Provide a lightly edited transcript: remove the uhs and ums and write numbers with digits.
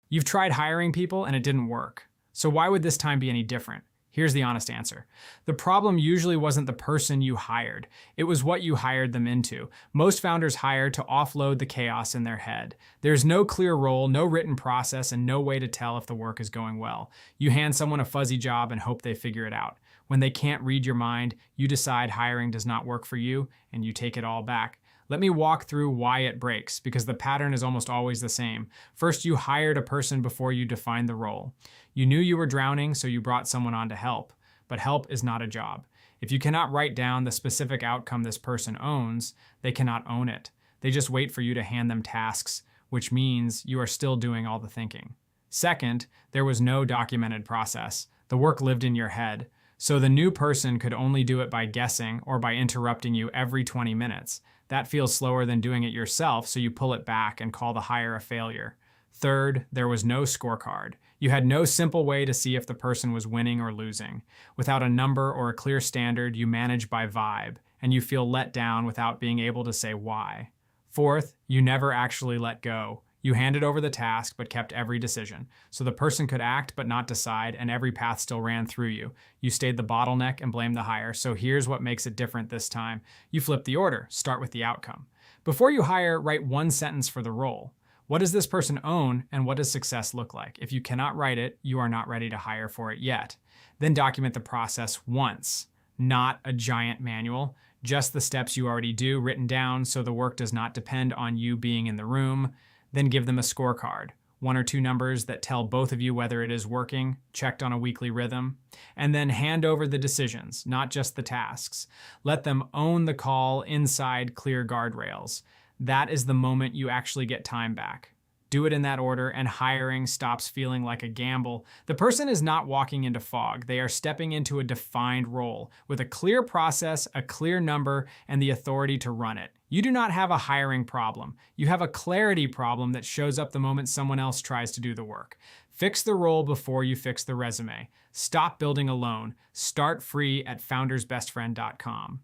You've tried hiring people and it didn't work. So why would this time be any different? Here's the honest answer. The problem usually wasn't the person you hired. It was what you hired them into. Most founders hire to offload the chaos in their head. There's no clear role, no written process, and no way to tell if the work is going well. You hand someone a fuzzy job and hope they figure it out. When they can't read your mind, you decide hiring does not work for you, and you take it all back. Let me walk through why it breaks, because the pattern is almost always the same. First, you hired a person before you defined the role. You knew you were drowning, so you brought someone on to help. But help is not a job. If you cannot write down the specific outcome this person owns, they cannot own it. They just wait for you to hand them tasks, which means you are still doing all the thinking. Second, there was no documented process. The work lived in your head. So the new person could only do it by guessing or by interrupting you every 20 minutes. That feels slower than doing it yourself, so you pull it back and call the hire a failure. Third, there was no scorecard. You had no simple way to see if the person was winning or losing. Without a number or a clear standard, you manage by vibe, and you feel let down without being able to say why. Fourth, you never actually let go. You handed over the task but kept every decision. So the person could act but not decide, and every path still ran through you. You stayed the bottleneck and blamed the hire. So here's what makes it different this time. You flip the order. Start with the outcome. Before you hire, write one sentence for the role. What does this person own, and what does success look like? If you cannot write it, you are not ready to hire for it yet. Then document the process once, not a giant manual, just the steps you already do written down so the work does not depend on you being in the room. Then give them a scorecard, 1 or 2 numbers that tell both of you whether it is working, checked on a weekly rhythm, and then hand over the decisions, not just the tasks. Let them own the call inside clear guardrails. That is the moment you actually get time back. Do it in that order, and hiring stops feeling like a gamble. The person is not walking into fog. They are stepping into a defined role with a clear process, a clear number, and the authority to run it. You do not have a hiring problem. You have a clarity problem that shows up the moment someone else tries to do the work. Fix the role before you fix the resume. Stop building alone. Start free at foundersbestfriend.com.